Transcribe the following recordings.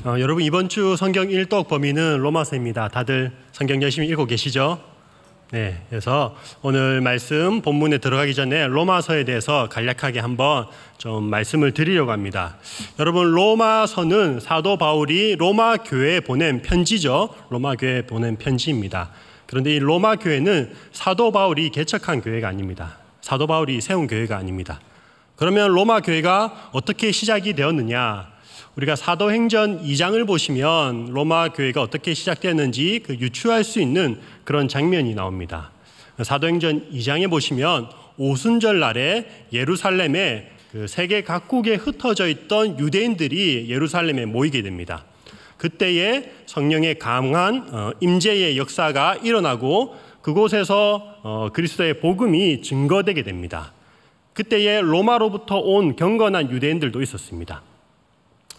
여러분 이번 주 성경 일독 범위는 로마서입니다. 다들 성경 열심히 읽고 계시죠? 네, 그래서 오늘 말씀 본문에 들어가기 전에 로마서에 대해서 간략하게 한번 좀 말씀을 드리려고 합니다. 여러분 로마서는 사도 바울이 로마 교회에 보낸 편지죠. 로마 교회에 보낸 편지입니다. 그런데 이 로마 교회는 사도 바울이 개척한 교회가 아닙니다. 사도 바울이 세운 교회가 아닙니다. 그러면 로마 교회가 어떻게 시작이 되었느냐? 우리가 사도행전 2장을 보시면 로마 교회가 어떻게 시작되었는지 유추할 수 있는 그런 장면이 나옵니다. 사도행전 2장에 보시면 오순절 날에 예루살렘에 세계 각국에 흩어져 있던 유대인들이 예루살렘에 모이게 됩니다. 그때에 성령의 강한 임재의 역사가 일어나고 그곳에서 그리스도의 복음이 증거되게 됩니다. 그때에 로마로부터 온 경건한 유대인들도 있었습니다.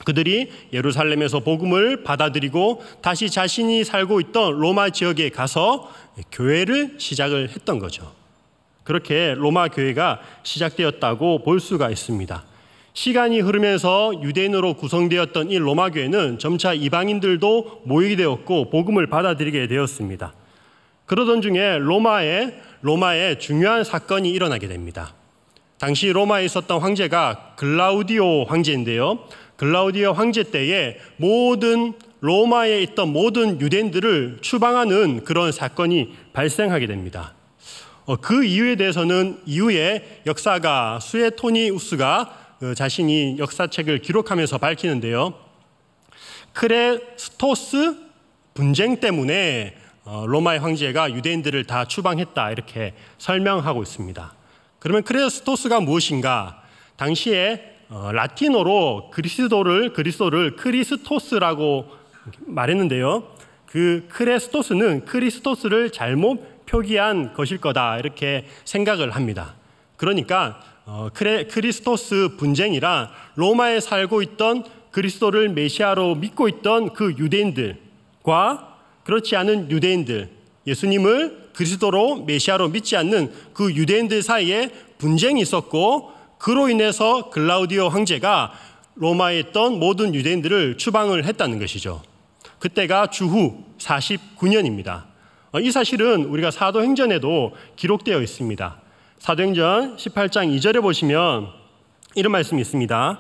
그들이 예루살렘에서 복음을 받아들이고 다시 자신이 살고 있던 로마 지역에 가서 교회를 시작을 했던 거죠. 그렇게 로마 교회가 시작되었다고 볼 수가 있습니다. 시간이 흐르면서 유대인으로 구성되었던 이 로마 교회는 점차 이방인들도 모이게 되었고 복음을 받아들이게 되었습니다. 그러던 중에 로마에 중요한 사건이 일어나게 됩니다. 당시 로마에 있었던 황제가 글라우디오 황제인데요. 글라우디오 황제 때에 로마에 있던 모든 유대인들을 추방하는 그런 사건이 발생하게 됩니다. 그 이유에 대해서는 이후에 역사가 수에토니우스가 자신이 역사책을 기록하면서 밝히는데요. 크레스토스 분쟁 때문에 로마의 황제가 유대인들을 다 추방했다 이렇게 설명하고 있습니다. 그러면 크레스토스가 무엇인가? 당시에 라틴어로 그리스도를 크리스토스라고 말했는데요. 그 크레스토스는 크리스토스를 잘못 표기한 것일 거다 이렇게 생각을 합니다. 그러니까 크리스토스 분쟁이란 로마에 살고 있던 그리스도를 메시아로 믿고 있던 그 유대인들과 그렇지 않은 유대인들, 예수님을 그리스도로 메시아로 믿지 않는 그 유대인들 사이에 분쟁이 있었고 그로 인해서 글라우디오 황제가 로마에 있던 모든 유대인들을 추방을 했다는 것이죠. 그때가 주후 49년입니다. 이 사실은 우리가 사도행전에도 기록되어 있습니다. 사도행전 18장 2절에 보시면 이런 말씀이 있습니다.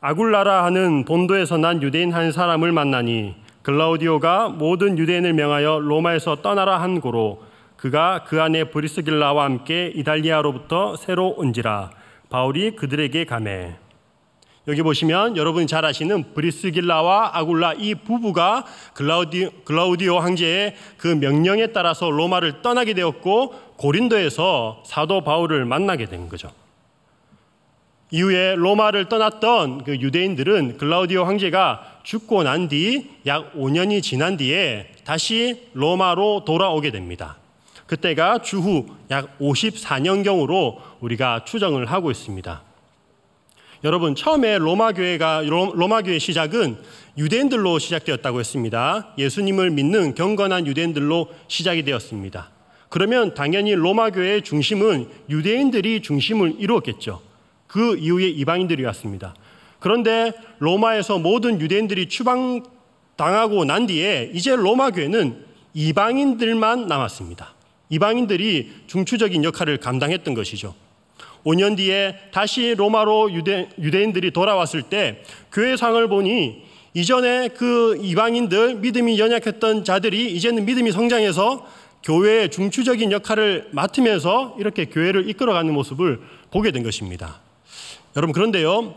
아굴라라 하는 본도에서 난 유대인 한 사람을 만나니 글라우디오가 모든 유대인을 명하여 로마에서 떠나라 한 고로 그가 그 안에 브리스길라와 함께 이달리아로부터 새로 온지라 바울이 그들에게 가매. 여기 보시면 여러분이 잘 아시는 브리스길라와 아굴라 이 부부가 글라우디오 황제의 그 명령에 따라서 로마를 떠나게 되었고 고린도에서 사도 바울을 만나게 된 거죠. 이후에 로마를 떠났던 그 유대인들은 글라우디오 황제가 죽고 난 뒤 약 5년이 지난 뒤에 다시 로마로 돌아오게 됩니다. 그때가 주후 약 54년경으로 우리가 추정을 하고 있습니다. 여러분 처음에 로마 교회 시작은 유대인들로 시작되었다고 했습니다. 예수님을 믿는 경건한 유대인들로 시작이 되었습니다. 그러면 당연히 로마 교회의 중심은 유대인들이 중심을 이루었겠죠. 그 이후에 이방인들이 왔습니다. 그런데 로마에서 모든 유대인들이 추방당하고 난 뒤에 이제 로마 교회는 이방인들만 남았습니다. 이방인들이 중추적인 역할을 감당했던 것이죠. 5년 뒤에 다시 로마로 유대인들이 돌아왔을 때 교회상을 보니 이전에 그 이방인들 믿음이 연약했던 자들이 이제는 믿음이 성장해서 교회의 중추적인 역할을 맡으면서 이렇게 교회를 이끌어가는 모습을 보게 된 것입니다. 여러분 그런데요,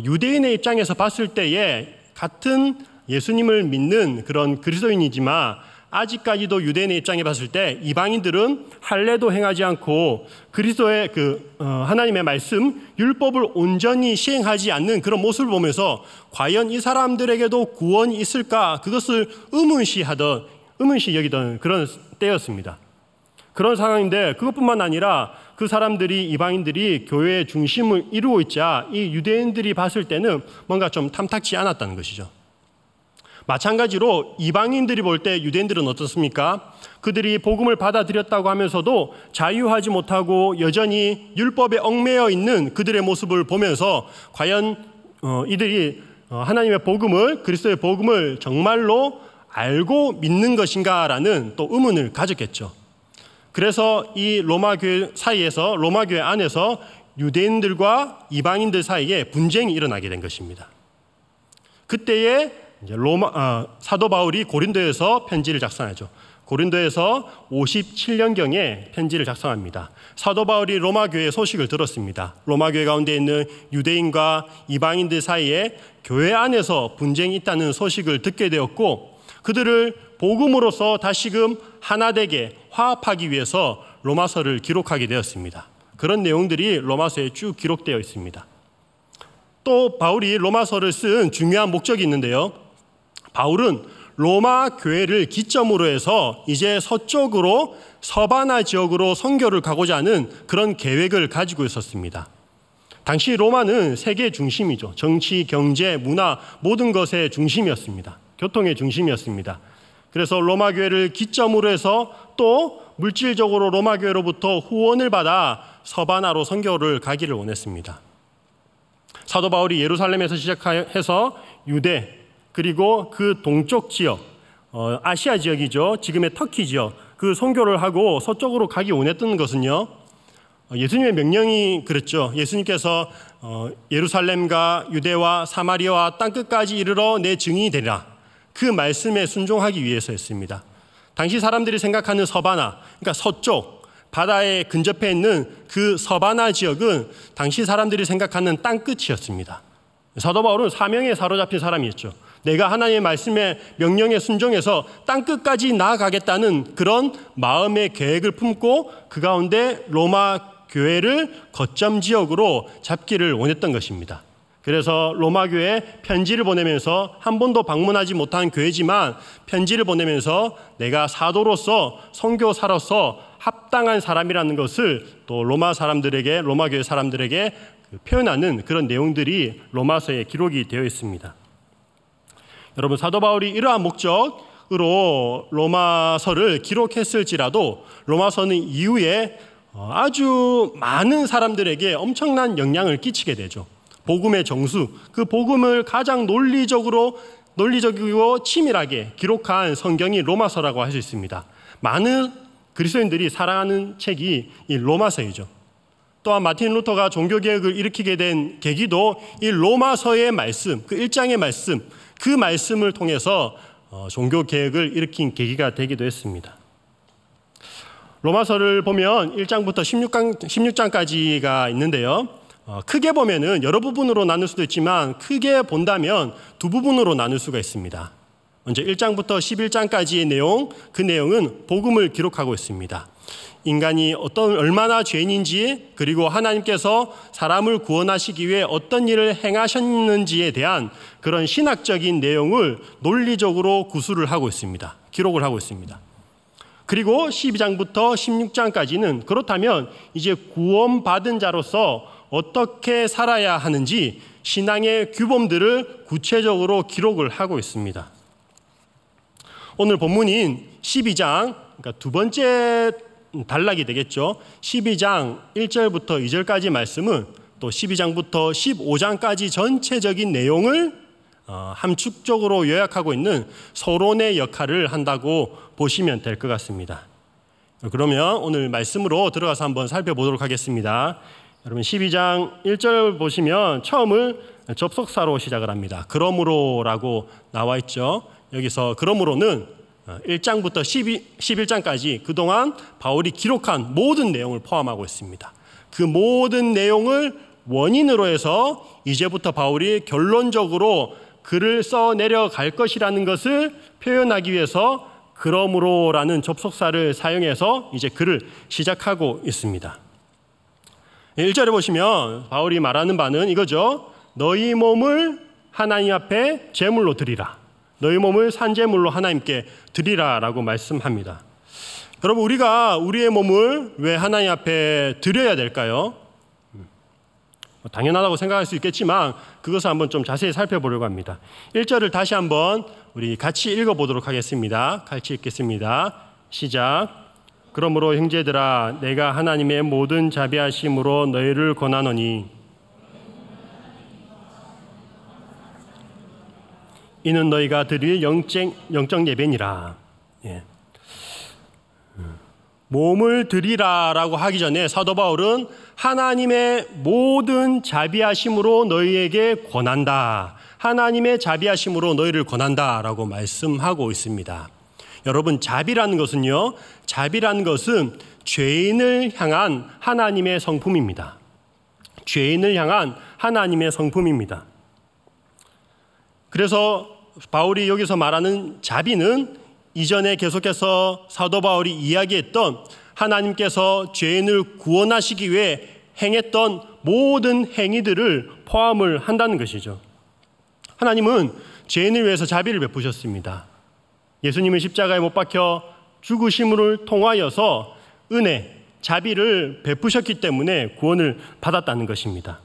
유대인의 입장에서 봤을 때에 같은 예수님을 믿는 그런 그리스도인이지만 아직까지도 유대인의 입장에 봤을 때 이방인들은 할례도 행하지 않고 그리스도의 하나님의 말씀 율법을 온전히 시행하지 않는 그런 모습을 보면서 과연 이 사람들에게도 구원이 있을까 그것을 의문시 여기던 그런 때였습니다. 그런 상황인데 그것뿐만 아니라 그 사람들이 이방인들이 교회의 중심을 이루고 있자 이 유대인들이 봤을 때는 뭔가 좀 탐탁지 않았다는 것이죠. 마찬가지로 이방인들이 볼 때 유대인들은 어떻습니까? 그들이 복음을 받아들였다고 하면서도 자유하지 못하고 여전히 율법에 얽매여 있는 그들의 모습을 보면서 과연 이들이 하나님의 복음을, 그리스도의 복음을 정말로 알고 믿는 것인가라는 또 의문을 가졌겠죠. 그래서 이 로마 교회 사이에서, 로마 교회 안에서 유대인들과 이방인들 사이에 분쟁이 일어나게 된 것입니다. 그때에 이제 사도 바울이 고린도에서 편지를 작성하죠. 고린도에서 57년경에 편지를 작성합니다. 사도 바울이 로마 교회의 소식을 들었습니다. 로마 교회 가운데 있는 유대인과 이방인들 사이에 교회 안에서 분쟁이 있다는 소식을 듣게 되었고, 그들을 복음으로서 다시금 하나되게 화합하기 위해서 로마서를 기록하게 되었습니다. 그런 내용들이 로마서에 쭉 기록되어 있습니다. 또 바울이 로마서를 쓴 중요한 목적이 있는데요. 바울은 로마 교회를 기점으로 해서 이제 서쪽으로, 서바나 지역으로 선교를 가고자 하는 그런 계획을 가지고 있었습니다. 당시 로마는 세계 중심이죠. 정치, 경제, 문화 모든 것의 중심이었습니다. 교통의 중심이었습니다. 그래서 로마 교회를 기점으로 해서 또 물질적으로 로마 교회로부터 후원을 받아 서바나로 선교를 가기를 원했습니다. 사도 바울이 예루살렘에서 시작해서 유대, 그리고 그 동쪽 지역, 아시아 지역이죠. 지금의 터키 지역, 그 선교를 하고 서쪽으로 가기 원했던 것은요, 예수님의 명령이 그랬죠. 예수님께서 예루살렘과 유대와 사마리아와 땅끝까지 이르러 내 증인이 되리라, 그 말씀에 순종하기 위해서였습니다. 당시 사람들이 생각하는 서바나, 그러니까 서쪽 바다에 근접해 있는 그 서바나 지역은 당시 사람들이 생각하는 땅끝이었습니다. 사도 바울은 사명에 사로잡힌 사람이었죠. 내가 하나님의 말씀에 명령에 순종해서 땅끝까지 나아가겠다는 그런 마음의 계획을 품고 그 가운데 로마 교회를 거점 지역으로 잡기를 원했던 것입니다. 그래서 로마 교회에 편지를 보내면서, 한 번도 방문하지 못한 교회지만 편지를 보내면서 내가 사도로서, 선교사로서 합당한 사람이라는 것을 또 로마 사람들에게, 로마 교회 사람들에게 표현하는 그런 내용들이 로마서에 기록이 되어 있습니다. 여러분, 사도 바울이 이러한 목적으로 로마서를 기록했을지라도 로마서는 이후에 아주 많은 사람들에게 엄청난 영향을 끼치게 되죠. 복음의 정수, 그 복음을 가장 논리적이고 치밀하게 기록한 성경이 로마서라고 할 수 있습니다. 많은 그리스도인들이 사랑하는 책이 이 로마서이죠. 또한 마틴 루터가 종교개혁을 일으키게 된 계기도 이 로마서의 말씀, 그 1장의 말씀, 그 말씀을 통해서 종교개혁을 일으킨 계기가 되기도 했습니다. 로마서를 보면 1장부터 16장까지가 있는데요. 크게 보면은 여러 부분으로 나눌 수도 있지만 크게 본다면 두 부분으로 나눌 수가 있습니다. 먼저 1장부터 11장까지의 내용, 그 내용은 복음을 기록하고 있습니다. 인간이 얼마나 죄인인지, 그리고 하나님께서 사람을 구원하시기 위해 어떤 일을 행하셨는지에 대한 그런 신학적인 내용을 논리적으로 구술을 하고 있습니다. 기록을 하고 있습니다. 그리고 12장부터 16장까지는 그렇다면 이제 구원받은 자로서 어떻게 살아야 하는지 신앙의 규범들을 구체적으로 기록을 하고 있습니다. 오늘 본문인 12장, 그러니까 두 번째 단락이 되겠죠. 12장 1절부터 2절까지 말씀은 또 12장부터 15장까지 전체적인 내용을 함축적으로 요약하고 있는 서론의 역할을 한다고 보시면 될 것 같습니다. 그러면 오늘 말씀으로 들어가서 한번 살펴보도록 하겠습니다. 여러분, 12장 1절 보시면 처음을 접속사로 시작을 합니다. 그러므로라고 나와 있죠. 여기서 그러므로는 1장부터 11장까지 그동안 바울이 기록한 모든 내용을 포함하고 있습니다. 그 모든 내용을 원인으로 해서 이제부터 바울이 결론적으로 글을 써 내려갈 것이라는 것을 표현하기 위해서 그러므로라는 접속사를 사용해서 이제 글을 시작하고 있습니다. 1절에 보시면 바울이 말하는 바는 이거죠. 너희 몸을 하나님 앞에 제물로 드리라. 너희 몸을 산제물로 하나님께 드리라 라고 말씀합니다. 여러분, 우리가 우리의 몸을 왜 하나님 앞에 드려야 될까요? 당연하다고 생각할 수 있겠지만 그것을 한번 좀 자세히 살펴보려고 합니다. 1절을 다시 한번 우리 같이 읽어보도록 하겠습니다. 같이 읽겠습니다. 시작. 그러므로 형제들아, 내가 하나님의 모든 자비하심으로 너희를 권하노니 이는 너희가 드릴 영적 예배니라. 예. 몸을 드리라라고 하기 전에 사도 바울은 하나님의 모든 자비하심으로 너희에게 권한다. 하나님의 자비하심으로 너희를 권한다라고 말씀하고 있습니다. 여러분, 자비라는 것은요, 자비라는 것은 죄인을 향한 하나님의 성품입니다. 죄인을 향한 하나님의 성품입니다. 그래서 바울이 여기서 말하는 자비는 이전에 계속해서 사도 바울이 이야기했던 하나님께서 죄인을 구원하시기 위해 행했던 모든 행위들을 포함을 한다는 것이죠. 하나님은 죄인을 위해서 자비를 베푸셨습니다. 예수님은 십자가에 못 박혀 죽으심을 통하여서 은혜, 자비를 베푸셨기 때문에 구원을 받았다는 것입니다.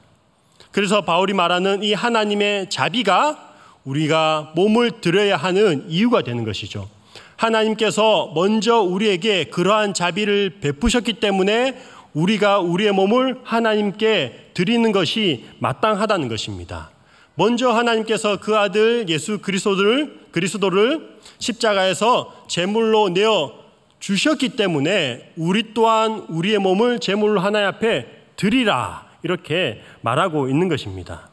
그래서 바울이 말하는 이 하나님의 자비가 우리가 몸을 드려야 하는 이유가 되는 것이죠. 하나님께서 먼저 우리에게 그러한 자비를 베푸셨기 때문에 우리가 우리의 몸을 하나님께 드리는 것이 마땅하다는 것입니다. 먼저 하나님께서 그 아들 예수 그리스도를 십자가에서 제물로 내어 주셨기 때문에 우리 또한 우리의 몸을 제물로 하나님 앞에 드리라, 이렇게 말하고 있는 것입니다.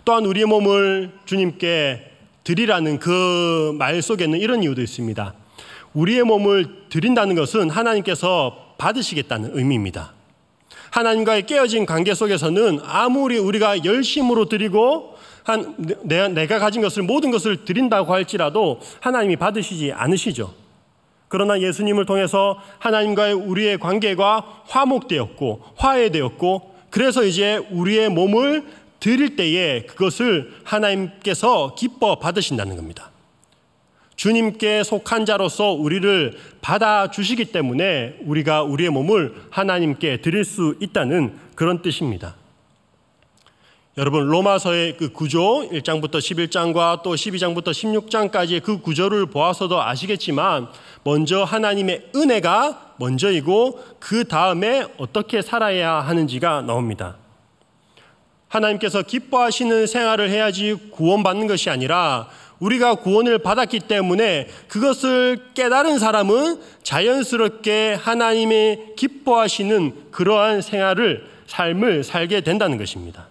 또한 우리의 몸을 주님께 드리라는 그 말 속에는 이런 이유도 있습니다. 우리의 몸을 드린다는 것은 하나님께서 받으시겠다는 의미입니다. 하나님과의 깨어진 관계 속에서는 아무리 우리가 열심으로 드리고 내가 가진 것을, 모든 것을 드린다고 할지라도 하나님이 받으시지 않으시죠. 그러나 예수님을 통해서 하나님과의 우리의 관계가 화목되었고 화해되었고, 그래서 이제 우리의 몸을 드릴 때에 그것을 하나님께서 기뻐 받으신다는 겁니다. 주님께 속한 자로서 우리를 받아주시기 때문에 우리가 우리의 몸을 하나님께 드릴 수 있다는 그런 뜻입니다. 여러분, 로마서의 그 구조 1장부터 11장과 또 12장부터 16장까지의 그 구조를 보아서도 아시겠지만, 먼저 하나님의 은혜가 먼저이고 그 다음에 어떻게 살아야 하는지가 나옵니다. 하나님께서 기뻐하시는 생활을 해야지 구원받는 것이 아니라, 우리가 구원을 받았기 때문에 그것을 깨달은 사람은 자연스럽게 하나님의 기뻐하시는 그러한 삶을 살게 된다는 것입니다.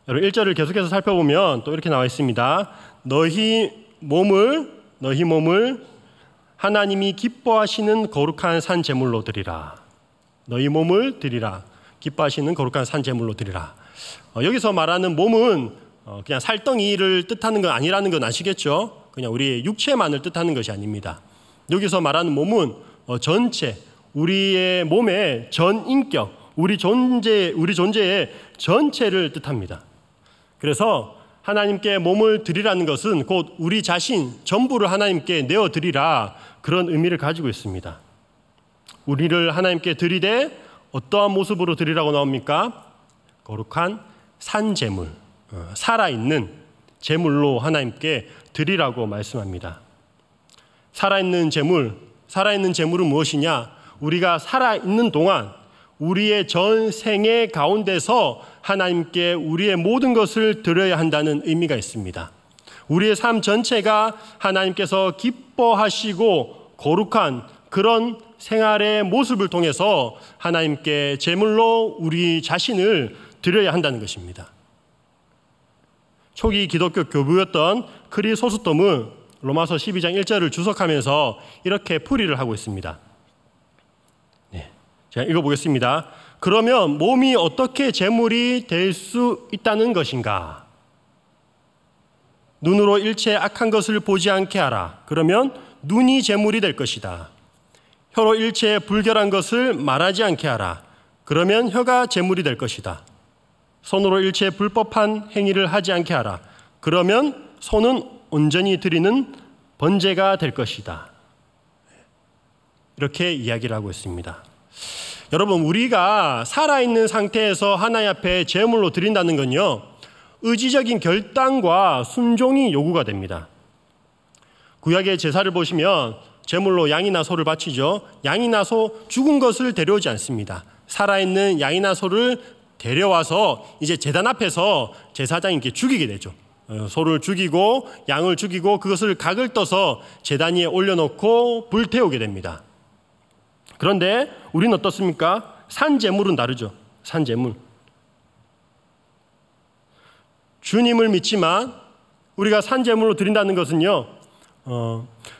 여러분, 1절을 계속해서 살펴보면 또 이렇게 나와 있습니다. 너희 몸을 하나님이 기뻐하시는 거룩한 산 제물로 드리라. 너희 몸을 드리라. 기뻐하시는 거룩한 산 제물로 드리라. 여기서 말하는 몸은 그냥 살덩이를 뜻하는 건 아니라는 건 아시겠죠? 그냥 우리의 육체만을 뜻하는 것이 아닙니다. 여기서 말하는 몸은 전체, 우리의 몸의 전 인격, 우리 존재의 전체를 뜻합니다. 그래서 하나님께 몸을 드리라는 것은 곧 우리 자신 전부를 하나님께 내어드리라, 그런 의미를 가지고 있습니다. 우리를 하나님께 드리되 어떠한 모습으로 드리라고 나옵니까? 거룩한 산제물, 살아있는 제물로 하나님께 드리라고 말씀합니다. 살아있는 제물은 무엇이냐? 우리가 살아있는 동안 우리의 전 생애 가운데서 하나님께 우리의 모든 것을 드려야 한다는 의미가 있습니다. 우리의 삶 전체가 하나님께서 기뻐하시고 거룩한 그런 생활의 모습을 통해서 하나님께 제물로 우리 자신을 드려야 한다는 것입니다. 초기 기독교 교부였던 크리소스톰은 로마서 12장 1절을 주석하면서 이렇게 풀이를 하고 있습니다. 제가 읽어보겠습니다. 그러면 몸이 어떻게 제물이 될 수 있다는 것인가? 눈으로 일체 악한 것을 보지 않게 하라. 그러면 눈이 제물이 될 것이다. 혀로 일체 불결한 것을 말하지 않게 하라. 그러면 혀가 제물이 될 것이다. 손으로 일체 불법한 행위를 하지 않게 하라. 그러면 손은 온전히 드리는 번제가 될 것이다. 이렇게 이야기를 하고 있습니다. 여러분, 우리가 살아있는 상태에서 하나님 앞에 제물로 드린다는 건요, 의지적인 결단과 순종이 요구가 됩니다. 구약의 제사를 보시면 제물로 양이나 소를 바치죠. 양이나 소, 죽은 것을 데려오지 않습니다. 살아있는 양이나 소를 데려와서 이제 제단 앞에서 제사장이 이렇게 죽이게 되죠. 소를 죽이고 양을 죽이고 그것을 각을 떠서 제단 위에 올려놓고 불태우게 됩니다. 그런데 우리는 어떻습니까? 산제물은 다르죠. 산제물. 주님을 믿지만 우리가 산제물로 드린다는 것은요,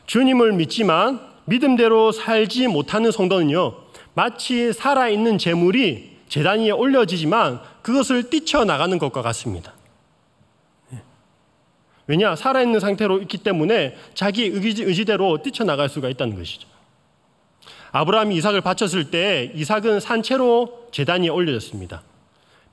주님을 믿지만 믿음대로 살지 못하는 성도는요, 마치 살아있는 제물이 제단 위에 올려지지만 그것을 뛰쳐나가는 것과 같습니다. 왜냐? 살아있는 상태로 있기 때문에 자기 의지대로 뛰쳐나갈 수가 있다는 것이죠. 아브라함이 이삭을 바쳤을 때 이삭은 산채로 제단 위에 올려졌습니다.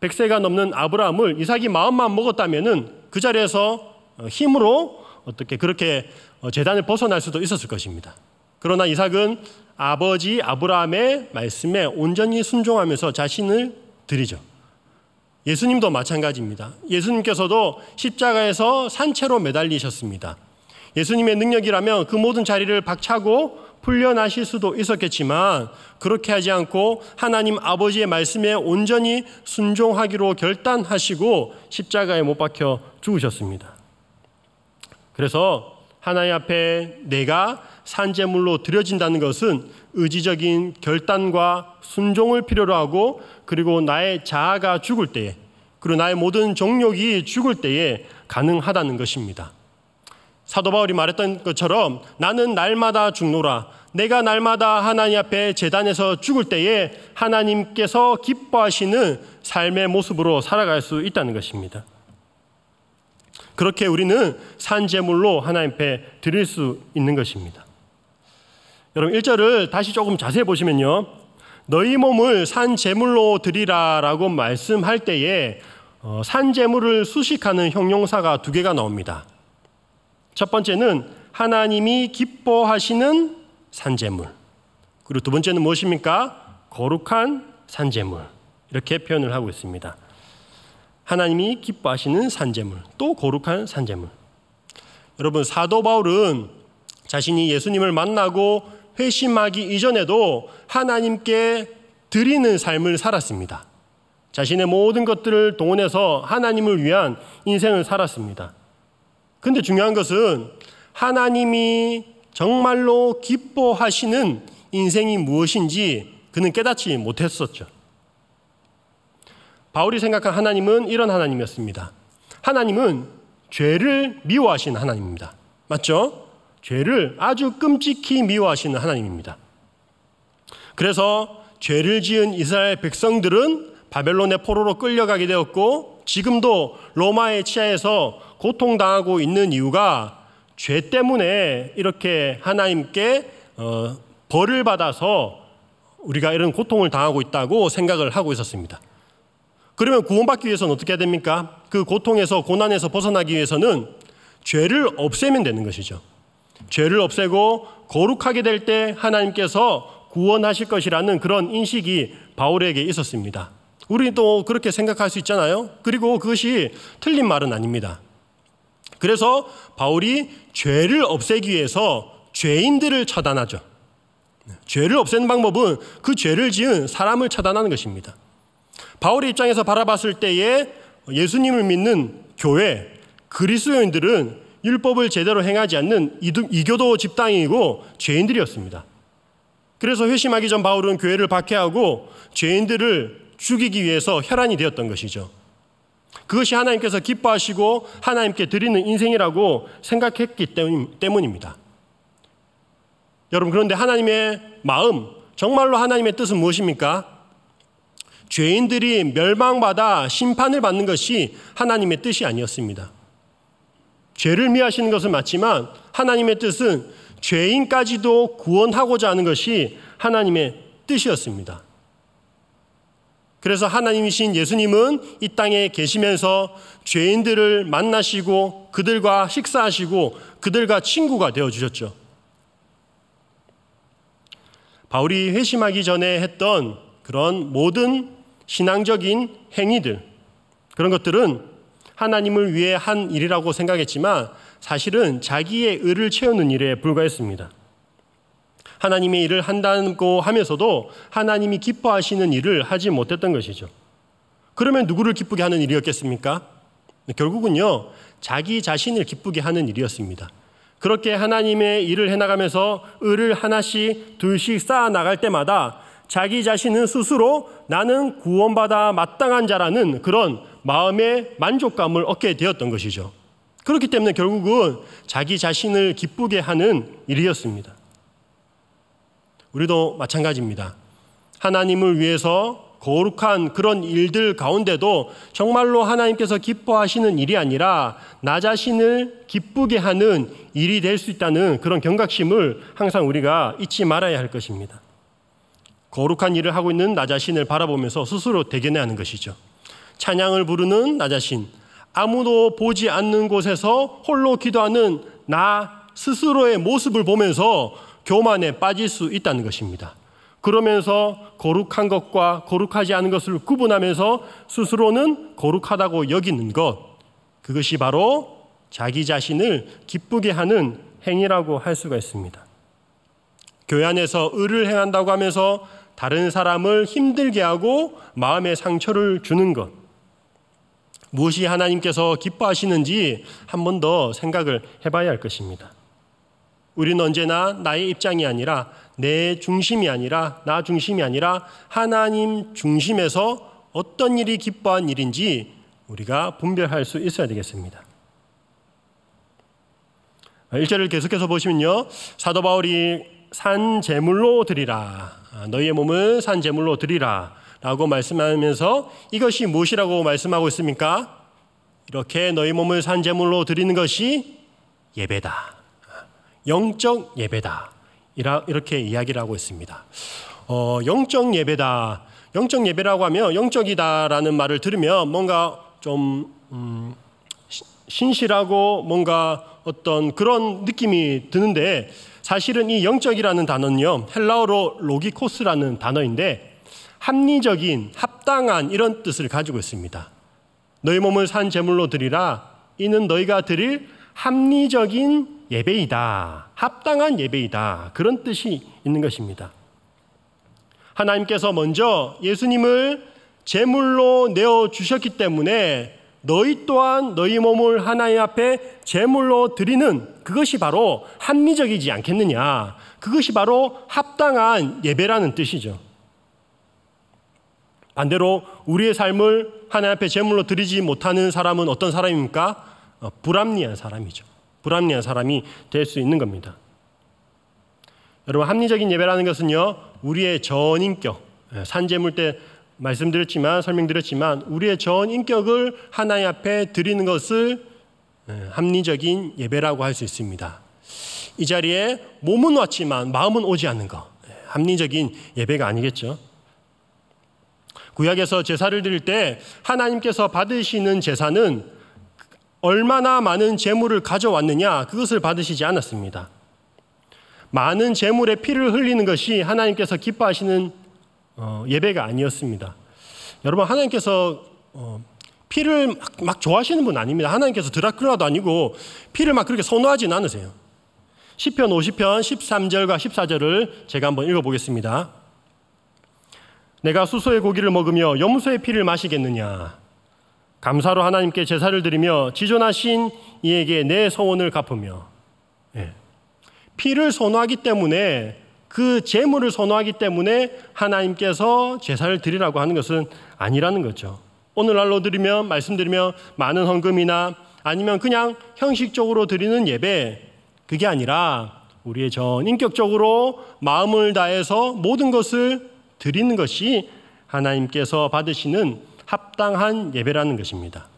100세가 넘는 아브라함을 이삭이 마음만 먹었다면은 그 자리에서 힘으로 어떻게 그렇게 제단을 벗어날 수도 있었을 것입니다. 그러나 이삭은 아버지 아브라함의 말씀에 온전히 순종하면서 자신을 드리죠. 예수님도 마찬가지입니다. 예수님께서도 십자가에서 산채로 매달리셨습니다. 예수님의 능력이라면 그 모든 자리를 박차고 풀려나실 수도 있었겠지만 그렇게 하지 않고 하나님 아버지의 말씀에 온전히 순종하기로 결단하시고 십자가에 못 박혀 죽으셨습니다. 그래서 하나님 앞에 내가 산제물로 드려진다는 것은 의지적인 결단과 순종을 필요로 하고 그리고 나의 자아가 죽을 때에 그리고 나의 모든 정욕이 죽을 때에 가능하다는 것입니다. 사도 바울이 말했던 것처럼 나는 날마다 죽노라. 내가 날마다 하나님 앞에 제단에서 죽을 때에 하나님께서 기뻐하시는 삶의 모습으로 살아갈 수 있다는 것입니다. 그렇게 우리는 산제물로 하나님 앞에 드릴 수 있는 것입니다. 여러분 1절을 다시 조금 자세히 보시면요, 너희 몸을 산제물로 드리라 라고 말씀할 때에 산제물을 수식하는 형용사가 2개가 나옵니다. 첫 번째는 하나님이 기뻐하시는 산제물, 그리고 두 번째는 무엇입니까? 거룩한 산제물, 이렇게 표현을 하고 있습니다. 하나님이 기뻐하시는 산제물, 또 거룩한 산제물. 여러분 사도 바울은 자신이 예수님을 만나고 회심하기 이전에도 하나님께 드리는 삶을 살았습니다. 자신의 모든 것들을 동원해서 하나님을 위한 인생을 살았습니다. 그런데 중요한 것은 하나님이 정말로 기뻐하시는 인생이 무엇인지 그는 깨닫지 못했었죠. 바울이 생각한 하나님은 이런 하나님이었습니다. 하나님은 죄를 미워하시는 하나님입니다. 맞죠? 죄를 아주 끔찍히 미워하시는 하나님입니다. 그래서 죄를 지은 이스라엘 백성들은 바벨론의 포로로 끌려가게 되었고 지금도 로마의 치하에서 고통당하고 있는 이유가 죄 때문에 이렇게 하나님께 벌을 받아서 우리가 이런 고통을 당하고 있다고 생각을 하고 있었습니다. 그러면 구원받기 위해서는 어떻게 해야 됩니까? 그 고통에서 고난에서 벗어나기 위해서는 죄를 없애면 되는 것이죠. 죄를 없애고 거룩하게 될 때 하나님께서 구원하실 것이라는 그런 인식이 바울에게 있었습니다. 우리도 그렇게 생각할 수 있잖아요. 그리고 그것이 틀린 말은 아닙니다. 그래서 바울이 죄를 없애기 위해서 죄인들을 처단하죠. 죄를 없애는 방법은 그 죄를 지은 사람을 처단하는 것입니다. 바울의 입장에서 바라봤을 때에 예수님을 믿는 교회, 그리스도인들은 율법을 제대로 행하지 않는 이교도 집단이고 죄인들이었습니다. 그래서 회심하기 전 바울은 교회를 박해하고 죄인들을 죽이기 위해서 혈안이 되었던 것이죠. 그것이 하나님께서 기뻐하시고 하나님께 드리는 인생이라고 생각했기 때문입니다. 여러분, 그런데 하나님의 마음, 정말로 하나님의 뜻은 무엇입니까? 죄인들이 멸망받아 심판을 받는 것이 하나님의 뜻이 아니었습니다. 죄를 미워하시는 것은 맞지만 하나님의 뜻은 죄인까지도 구원하고자 하는 것이 하나님의 뜻이었습니다. 그래서 하나님이신 예수님은 이 땅에 계시면서 죄인들을 만나시고 그들과 식사하시고 그들과 친구가 되어주셨죠. 바울이 회심하기 전에 했던 그런 모든 신앙적인 행위들, 그런 것들은 하나님을 위해 한 일이라고 생각했지만 사실은 자기의 의를 채우는 일에 불과했습니다. 하나님의 일을 한다고 하면서도 하나님이 기뻐하시는 일을 하지 못했던 것이죠. 그러면 누구를 기쁘게 하는 일이었겠습니까? 결국은요, 자기 자신을 기쁘게 하는 일이었습니다. 그렇게 하나님의 일을 해나가면서 을을 하나씩 둘씩 쌓아 나갈 때마다 자기 자신은 스스로 나는 구원받아 마땅한 자라는 그런 마음의 만족감을 얻게 되었던 것이죠. 그렇기 때문에 결국은 자기 자신을 기쁘게 하는 일이었습니다. 우리도 마찬가지입니다. 하나님을 위해서 거룩한 그런 일들 가운데도 정말로 하나님께서 기뻐하시는 일이 아니라 나 자신을 기쁘게 하는 일이 될 수 있다는 그런 경각심을 항상 우리가 잊지 말아야 할 것입니다. 거룩한 일을 하고 있는 나 자신을 바라보면서 스스로 대견해야 하는 것이죠. 찬양을 부르는 나 자신, 아무도 보지 않는 곳에서 홀로 기도하는 나 스스로의 모습을 보면서 교만에 빠질 수 있다는 것입니다. 그러면서 거룩한 것과 거룩하지 않은 것을 구분하면서 스스로는 거룩하다고 여기는 것, 그것이 바로 자기 자신을 기쁘게 하는 행위라고 할 수가 있습니다. 교회 안에서 의를 행한다고 하면서 다른 사람을 힘들게 하고 마음의 상처를 주는 것, 무엇이 하나님께서 기뻐하시는지 한 번 더 생각을 해봐야 할 것입니다. 우리는 언제나 나의 입장이 아니라 내 중심이 아니라 나 중심이 아니라 하나님 중심에서 어떤 일이 기뻐한 일인지 우리가 분별할 수 있어야 되겠습니다. 1절을 계속해서 보시면요, 사도 바울이 산 제물로 드리라, 너희의 몸을 산 제물로 드리라 라고 말씀하면서 이것이 무엇이라고 말씀하고 있습니까? 이렇게 너희 몸을 산 제물로 드리는 것이 예배다, 영적 예배다, 이렇게 이야기를 하고 있습니다. 영적 예배다, 영적 예배라고 하면 영적이다라는 말을 들으면 뭔가 좀 신실하고 뭔가 어떤 그런 느낌이 드는데, 사실은 이 영적이라는 단어는요, 헬라어로 로기코스라는 단어인데 합리적인, 합당한 이런 뜻을 가지고 있습니다. 너희 몸을 산 제물로 드리라, 이는 너희가 드릴 합리적인 예배이다, 합당한 예배이다, 그런 뜻이 있는 것입니다. 하나님께서 먼저 예수님을 제물로 내어주셨기 때문에 너희 또한 너희 몸을 하나님 앞에 제물로 드리는 그것이 바로 합리적이지 않겠느냐, 그것이 바로 합당한 예배라는 뜻이죠. 반대로 우리의 삶을 하나님 앞에 제물로 드리지 못하는 사람은 어떤 사람입니까? 불합리한 사람이죠. 불합리한 사람이 될 수 있는 겁니다. 여러분, 합리적인 예배라는 것은요, 우리의 전인격, 산제물 때 말씀드렸지만, 설명드렸지만 우리의 전인격을 하나님 앞에 드리는 것을 합리적인 예배라고 할 수 있습니다. 이 자리에 몸은 왔지만 마음은 오지 않는 것, 합리적인 예배가 아니겠죠. 구약에서 제사를 드릴 때 하나님께서 받으시는 제사는 얼마나 많은 제물을 가져왔느냐, 그것을 받으시지 않았습니다. 많은 제물의 피를 흘리는 것이 하나님께서 기뻐하시는 예배가 아니었습니다. 여러분, 하나님께서 피를 막 좋아하시는 분 아닙니다. 하나님께서 드라큘라도 아니고 피를 막 그렇게 선호하지는 않으세요. 시편 50편 13절과 14절을 제가 한번 읽어보겠습니다. 내가 수소의 고기를 먹으며 염소의 피를 마시겠느냐. 감사로 하나님께 제사를 드리며 지존하신 이에게 내 소원을 갚으며. 피를 선호하기 때문에, 그 제물을 선호하기 때문에 하나님께서 제사를 드리라고 하는 것은 아니라는 거죠. 오늘날로 드리면, 말씀드리면 많은 헌금이나 아니면 그냥 형식적으로 드리는 예배, 그게 아니라 우리의 전인격적으로 마음을 다해서 모든 것을 드리는 것이 하나님께서 받으시는 합당한 예배라는 것입니다.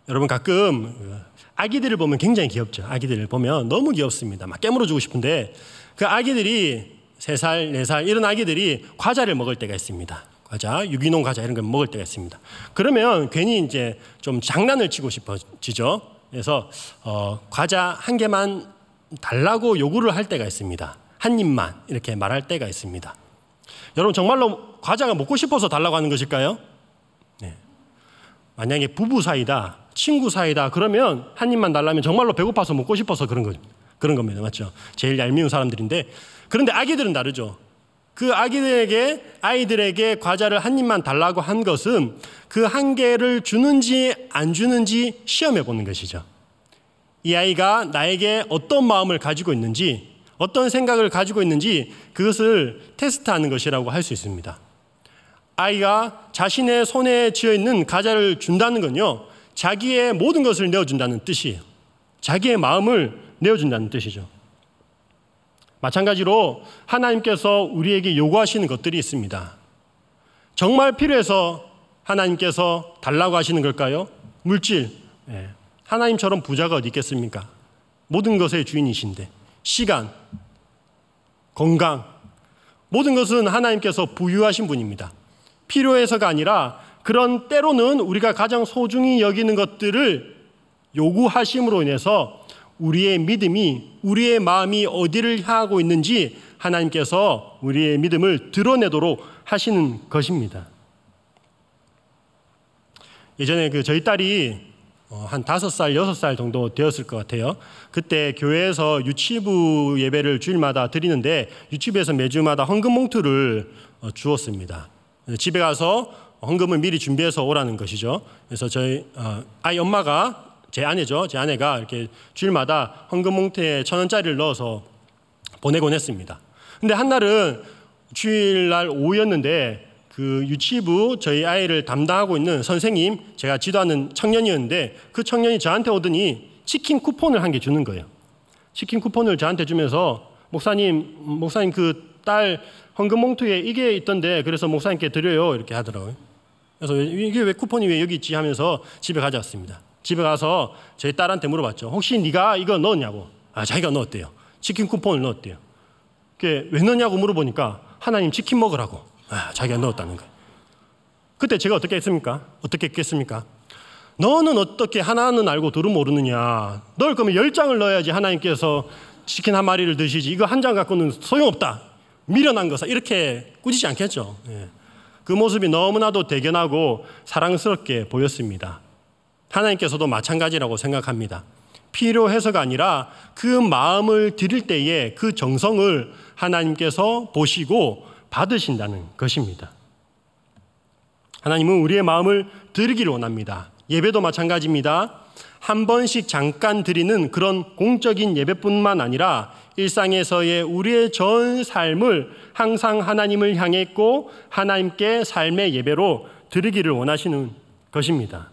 여러분, 가끔 아기들을 보면 굉장히 귀엽죠. 아기들을 보면 너무 귀엽습니다. 막 깨물어주고 싶은데 그 아기들이 3살, 4살 이런 아기들이 과자를 먹을 때가 있습니다. 과자, 유기농 과자 이런 걸 먹을 때가 있습니다. 그러면 괜히 이제 좀 장난을 치고 싶어지죠. 그래서 과자 한 개만 달라고 요구를 할 때가 있습니다. 한 입만 이렇게 말할 때가 있습니다. 여러분, 정말로 과자가 먹고 싶어서 달라고 하는 것일까요? 네. 만약에 부부 사이다, 친구 사이다, 그러면 한 입만 달라면 정말로 배고파서 먹고 싶어서 그런 겁니다. 맞죠? 제일 얄미운 사람들인데, 그런데 아기들은 다르죠. 그 아이들에게 과자를 한 입만 달라고 한 것은 그 한 개를 주는지 안 주는지 시험해 보는 것이죠. 이 아이가 나에게 어떤 마음을 가지고 있는지, 어떤 생각을 가지고 있는지 그것을 테스트하는 것이라고 할 수 있습니다. 아이가 자신의 손에 쥐어 있는 과자를 준다는 건요, 자기의 모든 것을 내어준다는 뜻이에요. 자기의 마음을 내어준다는 뜻이죠. 마찬가지로 하나님께서 우리에게 요구하시는 것들이 있습니다. 정말 필요해서 하나님께서 달라고 하시는 걸까요? 물질. 하나님처럼 부자가 어디 있겠습니까? 모든 것의 주인이신데. 시간, 건강, 모든 것은 하나님께서 부유하신 분입니다. 필요해서가 아니라 그런 때로는 우리가 가장 소중히 여기는 것들을 요구하심으로 인해서 우리의 믿음이, 우리의 마음이 어디를 향하고 있는지 하나님께서 우리의 믿음을 드러내도록 하시는 것입니다. 예전에 저희 딸이 한 5살, 6살 정도 되었을 것 같아요. 그때 교회에서 유치부 예배를 주일마다 드리는데 유치부에서 매주마다 헌금 봉투를 주었습니다. 집에 가서 헌금을 미리 준비해서 오라는 것이죠. 그래서 저희 아이 엄마가, 제 아내죠. 제 아내가 이렇게 주일마다 헌금 봉투에 1,000원짜리를 넣어서 보내곤 했습니다. 근데 한날은 주일날 오후였는데 그 유치부 저희 아이를 담당하고 있는 선생님, 제가 지도하는 청년이었는데 그 청년이 저한테 오더니 치킨 쿠폰을 한 개 주는 거예요. 치킨 쿠폰을 저한테 주면서 목사님 그 딸 헌금 봉투에 이게 있던데 그래서 목사님께 드려요 이렇게 하더라고요. 그래서 이게 왜 쿠폰이 왜 여기 있지 하면서 집에 가져왔습니다. 집에 가서 저희 딸한테 물어봤죠. 혹시 네가 이거 넣었냐고. 자기가 넣었대요. 치킨 쿠폰을 넣었대요. 그게 왜 넣었냐고 물어보니까 하나님 치킨 먹으라고. 자기가 넣었다는 거예요. 그때 제가 어떻게 했습니까? 어떻게 했겠습니까? 너는 어떻게 하나는 알고 둘은 모르느냐. 넣을 거면 10장을 넣어야지 하나님께서 치킨 한 마리를 드시지. 이거 한 장 갖고는 소용없다. 미련한 것아. 이렇게 꾸짖지 않겠죠. 그 모습이 너무나도 대견하고 사랑스럽게 보였습니다. 하나님께서도 마찬가지라고 생각합니다. 필요해서가 아니라 그 마음을 드릴 때에 그 정성을 하나님께서 보시고 받으신다는 것입니다. 하나님은 우리의 마음을 드리기를 원합니다. 예배도 마찬가지입니다. 한 번씩 잠깐 드리는 그런 공적인 예배뿐만 아니라 일상에서의 우리의 전 삶을 항상 하나님을 향했고 하나님께 삶의 예배로 드리기를 원하시는 것입니다.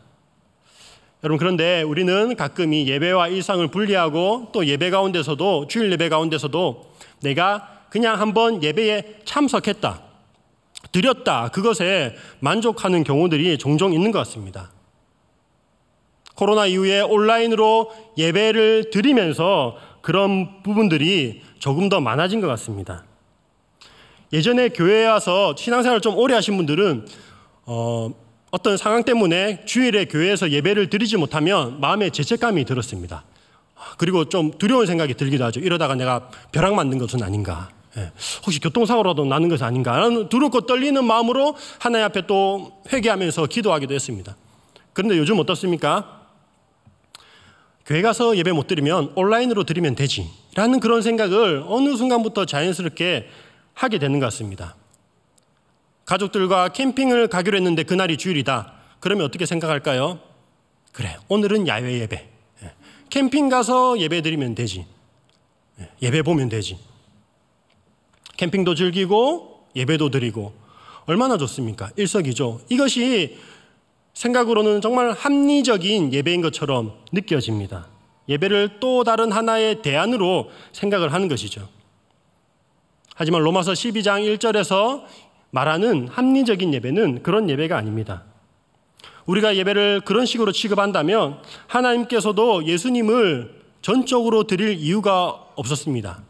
여러분, 그런데 우리는 가끔 이 예배와 일상을 분리하고 또 예배 가운데서도, 주일 예배 가운데서도 내가 그냥 한번 예배에 참석했다, 드렸다, 그것에 만족하는 경우들이 종종 있는 것 같습니다. 코로나 이후에 온라인으로 예배를 드리면서 그런 부분들이 조금 더 많아진 것 같습니다. 예전에 교회에 와서 신앙생활을 좀 오래 하신 분들은 어떤 상황 때문에 주일에 교회에서 예배를 드리지 못하면 마음에 죄책감이 들었습니다. 그리고 좀 두려운 생각이 들기도 하죠. 이러다가 내가 벼락 맞는 것은 아닌가, 혹시 교통사고라도 나는 것은 아닌가 라는 두렵고 떨리는 마음으로 하나님 앞에 또 회개하면서 기도하기도 했습니다. 그런데 요즘 어떻습니까? 교회 가서 예배 못 드리면 온라인으로 드리면 되지 라는 그런 생각을 어느 순간부터 자연스럽게 하게 되는 것 같습니다. 가족들과 캠핑을 가기로 했는데 그날이 주일이다. 그러면 어떻게 생각할까요? 그래, 오늘은 야외 예배. 캠핑 가서 예배 드리면 되지. 예배 보면 되지. 캠핑도 즐기고 예배도 드리고 얼마나 좋습니까? 일석이조. 이것이 생각으로는 정말 합리적인 예배인 것처럼 느껴집니다. 예배를 또 다른 하나의 대안으로 생각을 하는 것이죠. 하지만 로마서 12장 1절에서 말하는 합리적인 예배는 그런 예배가 아닙니다. 우리가 예배를 그런 식으로 취급한다면 하나님께서도 예수님을 전적으로 드릴 이유가 없었습니다.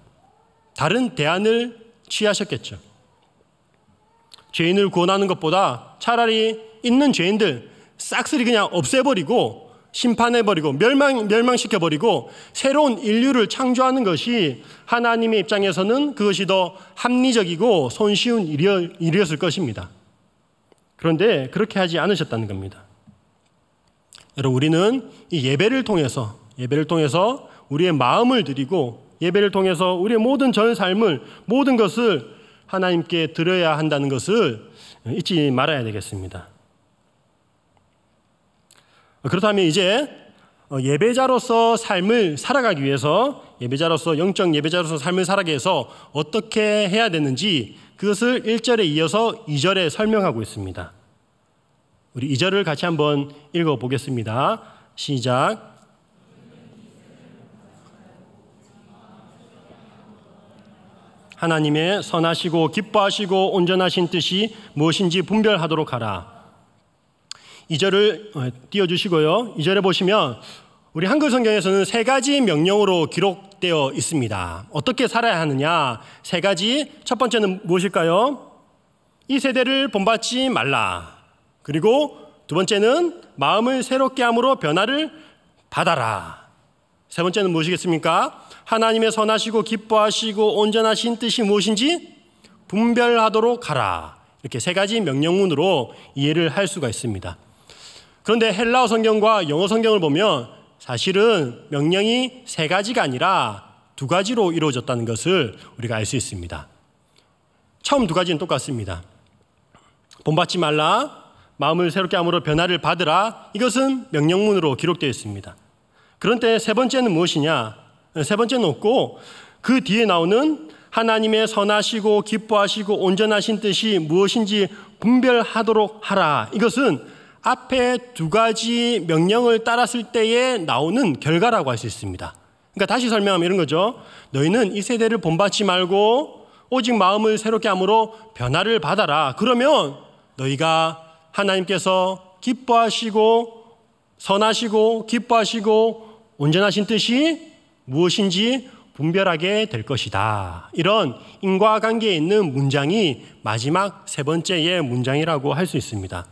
다른 대안을 취하셨겠죠. 죄인을 구원하는 것보다 차라리 있는 죄인들 싹쓸이 그냥 없애버리고 심판해버리고 멸망시켜버리고 새로운 인류를 창조하는 것이 하나님의 입장에서는 그것이 더 합리적이고 손쉬운 일이었을 것입니다. 그런데 그렇게 하지 않으셨다는 겁니다. 여러분, 우리는 이 예배를 통해서 우리의 마음을 드리고 예배를 통해서 우리의 모든 전 삶을, 모든 것을 하나님께 드려야 한다는 것을 잊지 말아야 되겠습니다. 그렇다면 이제 예배자로서 삶을 살아가기 위해서, 예배자로서, 영적 예배자로서 삶을 살아가기 위해서 어떻게 해야 되는지 그것을 1절에 이어서 2절에 설명하고 있습니다. 우리 2절을 같이 한번 읽어보겠습니다. 시작. 하나님의 선하시고 기뻐하시고 온전하신 뜻이 무엇인지 분별하도록 하라. 2절을 띄워주시고요. 2절에 보시면 우리 한글 성경에서는 3가지 명령으로 기록되어 있습니다. 어떻게 살아야 하느냐? 3가지. 첫 번째는 무엇일까요? 이 세대를 본받지 말라. 그리고 두 번째는 마음을 새롭게 함으로 변화를 받아라. 세 번째는 무엇이겠습니까? 하나님의 선하시고 기뻐하시고 온전하신 뜻이 무엇인지 분별하도록 하라. 이렇게 3가지 명령문으로 이해를 할 수가 있습니다. 그런데 헬라어 성경과 영어 성경을 보면 사실은 명령이 3가지가 아니라 2가지로 이루어졌다는 것을 우리가 알 수 있습니다. 처음 2가지는 똑같습니다. 본받지 말라, 마음을 새롭게 함으로 변화를 받으라. 이것은 명령문으로 기록되어 있습니다. 그런데 세 번째는 무엇이냐? 세 번째는 없고 그 뒤에 나오는 하나님의 선하시고 기뻐하시고 온전하신 뜻이 무엇인지 분별하도록 하라. 이것은 앞에 2가지 명령을 따랐을 때에 나오는 결과라고 할 수 있습니다. 그러니까 다시 설명하면 이런 거죠. 너희는 이 세대를 본받지 말고 오직 마음을 새롭게 함으로 변화를 받아라. 그러면 너희가 하나님께서 기뻐하시고 선하시고 기뻐하시고 온전하신 뜻이 무엇인지 분별하게 될 것이다. 이런 인과관계에 있는 문장이 마지막 3번째의 문장이라고 할 수 있습니다.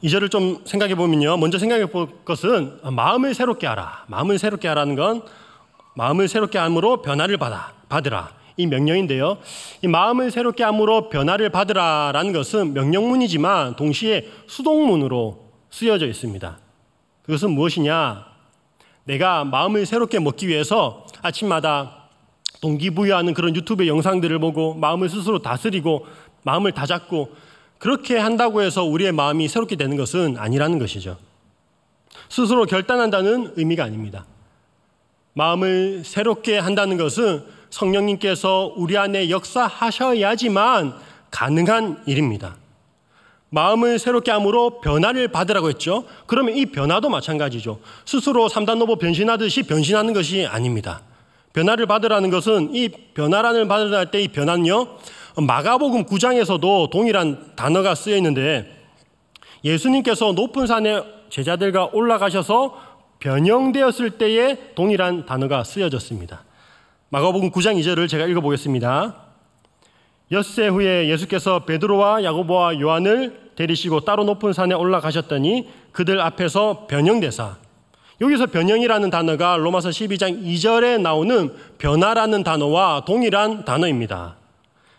2절을 좀 생각해 보면요. 먼저 생각해 볼 것은 마음을 새롭게 하라. 마음을 새롭게 하라는 건 마음을 새롭게 함으로 변화를 받으라. 이 명령인데요. 이 마음을 새롭게 함으로 변화를 받으라라는 것은 명령문이지만 동시에 수동문으로 쓰여져 있습니다. 그것은 무엇이냐? 내가 마음을 새롭게 먹기 위해서 아침마다 동기부여하는 그런 유튜브 영상들을 보고 마음을 스스로 다스리고 마음을 다잡고 그렇게 한다고 해서 우리의 마음이 새롭게 되는 것은 아니라는 것이죠. 스스로 결단한다는 의미가 아닙니다. 마음을 새롭게 한다는 것은 성령님께서 우리 안에 역사하셔야지만 가능한 일입니다. 마음을 새롭게 함으로 변화를 받으라고 했죠. 그러면 이 변화도 마찬가지죠. 스스로 3단 로봇 변신하듯이 변신하는 것이 아닙니다. 변화를 받으라는 것은 이 변화를 받으라 할 때 이 변화는요. 마가복음 9장에서도 동일한 단어가 쓰여 있는데 예수님께서 높은 산에 제자들과 올라가셔서 변형되었을 때에 동일한 단어가 쓰여졌습니다. 마가복음 9장 2절을 제가 읽어보겠습니다. 엿새 후에 예수께서 베드로와 야고보와 요한을 데리시고 따로 높은 산에 올라가셨더니 그들 앞에서 변형되사, 여기서 변형이라는 단어가 로마서 12장 2절에 나오는 변화라는 단어와 동일한 단어입니다.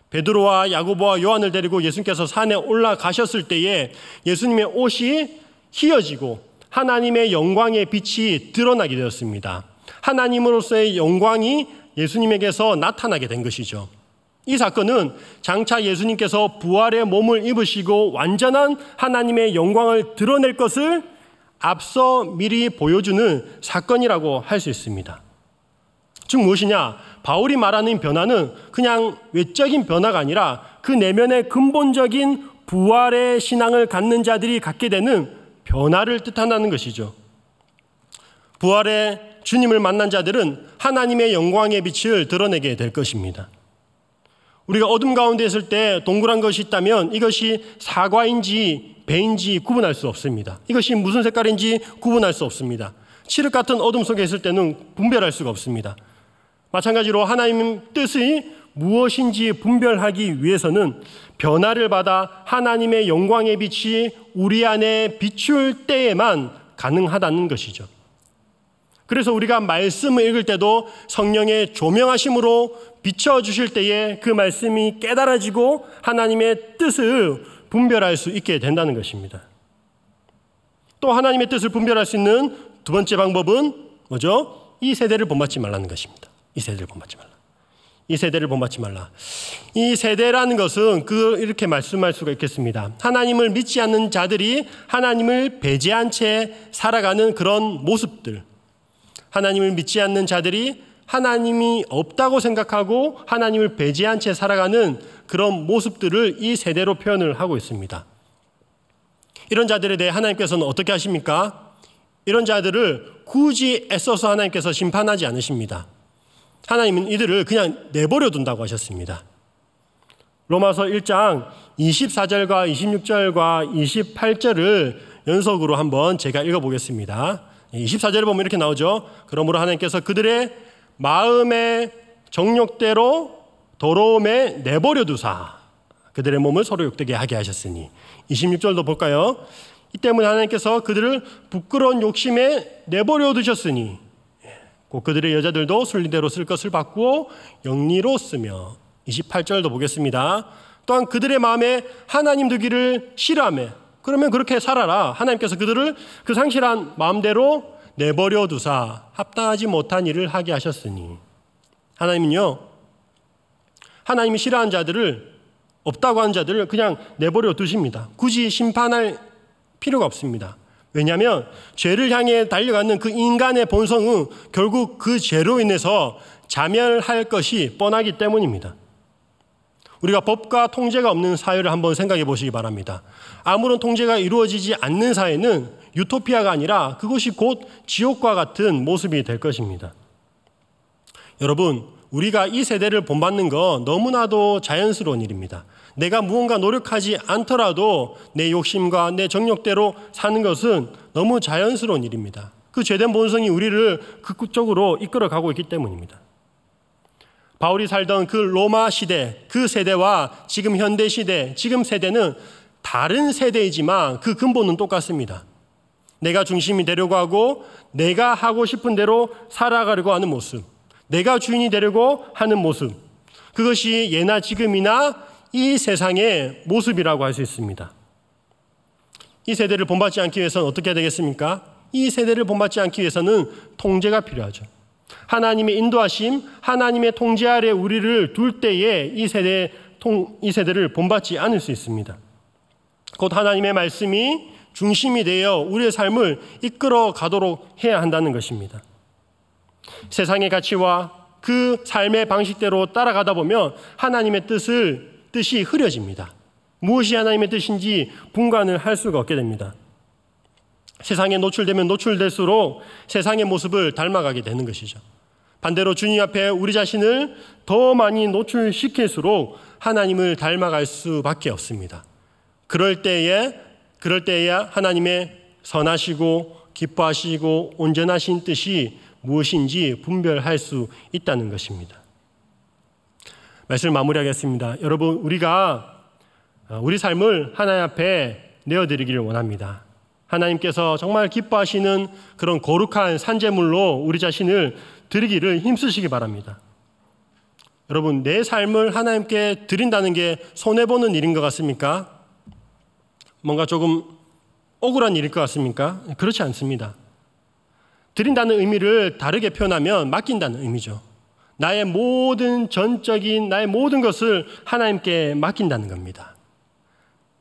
베드로와 야고보와 요한을 데리고 예수님께서 산에 올라가셨을 때에 예수님의 옷이 휘어지고 하나님의 영광의 빛이 드러나게 되었습니다. 하나님으로서의 영광이 예수님에게서 나타나게 된 것이죠. 이 사건은 장차 예수님께서 부활의 몸을 입으시고 완전한 하나님의 영광을 드러낼 것을 앞서 미리 보여주는 사건이라고 할 수 있습니다. 즉 무엇이냐? 바울이 말하는 변화는 그냥 외적인 변화가 아니라 그 내면의 근본적인 부활의 신앙을 갖는 자들이 갖게 되는 변화를 뜻한다는 것이죠. 부활의 주님을 만난 자들은 하나님의 영광의 빛을 드러내게 될 것입니다. 우리가 어둠 가운데 있을 때 동그란 것이 있다면 이것이 사과인지 배인지 구분할 수 없습니다. 이것이 무슨 색깔인지 구분할 수 없습니다. 칠흑 같은 어둠 속에 있을 때는 분별할 수가 없습니다. 마찬가지로 하나님의 뜻이 무엇인지 분별하기 위해서는 변화를 받아 하나님의 영광의 빛이 우리 안에 비출 때에만 가능하다는 것이죠. 그래서 우리가 말씀을 읽을 때도 성령의 조명하심으로 비춰주실 때에 그 말씀이 깨달아지고 하나님의 뜻을 분별할 수 있게 된다는 것입니다. 또 하나님의 뜻을 분별할 수 있는 두 번째 방법은 뭐죠? 이 세대를 본받지 말라는 것입니다. 이 세대를 본받지 말라. 이 세대를 본받지 말라. 이 세대라는 것은 이렇게 말씀할 수가 있겠습니다. 하나님을 믿지 않는 자들이 하나님을 배제한 채 살아가는 그런 모습들, 하나님을 믿지 않는 자들이 하나님이 없다고 생각하고 하나님을 배제한 채 살아가는 그런 모습들을 이 세대로 표현을 하고 있습니다. 이런 자들에 대해 하나님께서는 어떻게 하십니까? 이런 자들을 굳이 애써서 하나님께서 심판하지 않으십니다. 하나님은 이들을 그냥 내버려 둔다고 하셨습니다. 로마서 1장 24절과 26절과 28절을 연속으로 한번 제가 읽어보겠습니다. 24절에 보면 이렇게 나오죠. 그러므로 하나님께서 그들의 마음의 정욕대로 더러움에 내버려 두사 그들의 몸을 서로 욕되게 하게 하셨으니. 26절도 볼까요? 이 때문에 하나님께서 그들을 부끄러운 욕심에 내버려 두셨으니 곧 그들의 여자들도 순리대로 쓸 것을 바꾸어 영리로 쓰며. 28절도 보겠습니다. 또한 그들의 마음에 하나님 두기를 싫어하며 그러면 그렇게 살아라. 하나님께서 그들을 그 상실한 마음대로 내버려 두사 합당하지 못한 일을 하게 하셨으니. 하나님은요, 하나님이 싫어하는 자들을, 없다고 하는 자들을 그냥 내버려 두십니다. 굳이 심판할 필요가 없습니다. 왜냐하면 죄를 향해 달려가는 그 인간의 본성은 결국 그 죄로 인해서 자멸할 것이 뻔하기 때문입니다. 우리가 법과 통제가 없는 사회를 한번 생각해 보시기 바랍니다. 아무런 통제가 이루어지지 않는 사회는 유토피아가 아니라 그것이 곧 지옥과 같은 모습이 될 것입니다. 여러분, 우리가 이 세대를 본받는 건 너무나도 자연스러운 일입니다. 내가 무언가 노력하지 않더라도 내 욕심과 내 정욕대로 사는 것은 너무 자연스러운 일입니다. 그 죄된 본성이 우리를 그쪽으로 이끌어가고 있기 때문입니다. 바울이 살던 그 로마 시대, 그 세대와 지금 현대 시대, 지금 세대는 다른 세대이지만 그 근본은 똑같습니다. 내가 중심이 되려고 하고 내가 하고 싶은 대로 살아가려고 하는 모습, 내가 주인이 되려고 하는 모습, 그것이 예나 지금이나 이 세상의 모습이라고 할 수 있습니다. 이 세대를 본받지 않기 위해서는 어떻게 해야 되겠습니까? 이 세대를 본받지 않기 위해서는 통제가 필요하죠. 하나님의 인도하심, 하나님의 통제 아래 우리를 둘 때에 이 세대를 본받지 않을 수 있습니다. 곧 하나님의 말씀이 중심이 되어 우리의 삶을 이끌어 가도록 해야 한다는 것입니다. 세상의 가치와 그 삶의 방식대로 따라가다 보면 하나님의 뜻이 흐려집니다. 무엇이 하나님의 뜻인지 분간을 할 수가 없게 됩니다. 세상에 노출되면 노출될수록 세상의 모습을 닮아가게 되는 것이죠. 반대로 주님 앞에 우리 자신을 더 많이 노출시킬수록 하나님을 닮아갈 수밖에 없습니다. 그럴 때에야 하나님의 선하시고 기뻐하시고 온전하신 뜻이 무엇인지 분별할 수 있다는 것입니다. 말씀을 마무리하겠습니다. 여러분, 우리가 우리 삶을 하나님 앞에 내어드리기를 원합니다. 하나님께서 정말 기뻐하시는 그런 거룩한 산제물로 우리 자신을 드리기를 힘쓰시기 바랍니다. 여러분, 내 삶을 하나님께 드린다는 게 손해보는 일인 것 같습니까? 뭔가 조금 억울한 일일 것 같습니까? 그렇지 않습니다. 드린다는 의미를 다르게 표현하면 맡긴다는 의미죠. 나의 모든 전적인 나의 모든 것을 하나님께 맡긴다는 겁니다.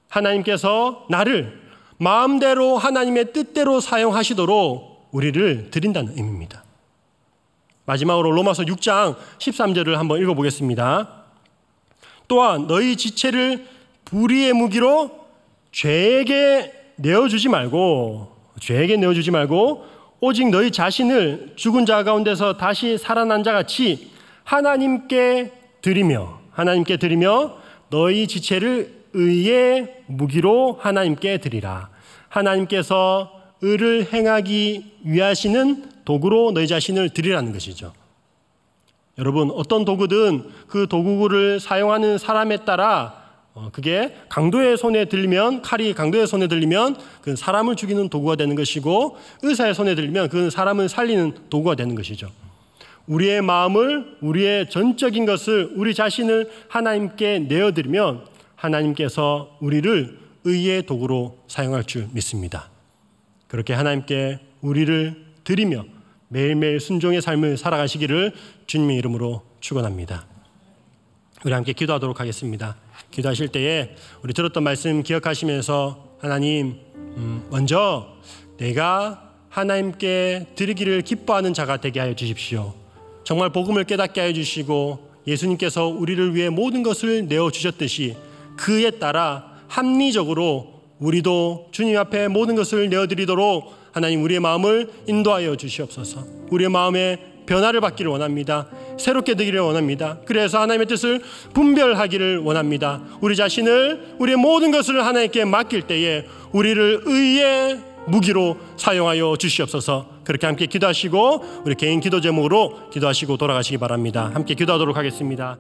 하나님께서 나를 마음대로 하나님의 뜻대로 사용하시도록 우리를 드린다는 의미입니다. 마지막으로 로마서 6장 13절을 한번 읽어보겠습니다. 또한 너희 지체를 불의의 무기로 죄에게 내어주지 말고 오직 너희 자신을 죽은 자 가운데서 다시 살아난 자 같이 하나님께 드리며 너희 지체를 의의 무기로 하나님께 드리라. 하나님께서 의를 행하기 위하시는 도구로 너희 자신을 드리라는 것이죠. 여러분, 어떤 도구든 그 도구를 사용하는 사람에 따라 그게 강도의 손에 들리면, 칼이 강도의 손에 들리면 그건 사람을 죽이는 도구가 되는 것이고, 의사의 손에 들리면 그건 사람을 살리는 도구가 되는 것이죠. 우리의 마음을, 우리의 전적인 것을, 우리 자신을 하나님께 내어드리면 하나님께서 우리를 의의 도구로 사용할 줄 믿습니다. 그렇게 하나님께 우리를 드리며 매일매일 순종의 삶을 살아가시기를 주님의 이름으로 축원합니다. 우리 함께 기도하도록 하겠습니다. 기도하실 때에 우리 들었던 말씀 기억하시면서 하나님, 먼저 내가 하나님께 드리기를 기뻐하는 자가 되게 하여 주십시오. 정말 복음을 깨닫게 하여 주시고 예수님께서 우리를 위해 모든 것을 내어주셨듯이 그에 따라 합리적으로 우리도 주님 앞에 모든 것을 내어드리도록 하나님 우리의 마음을 인도하여 주시옵소서. 우리의 마음에 변화를 받기를 원합니다. 새롭게 되기를 원합니다. 그래서 하나님의 뜻을 분별하기를 원합니다. 우리 자신을, 우리의 모든 것을 하나님께 맡길 때에 우리를 의의 무기로 사용하여 주시옵소서. 그렇게 함께 기도하시고 우리 개인 기도 제목으로 기도하시고 돌아가시기 바랍니다. 함께 기도하도록 하겠습니다.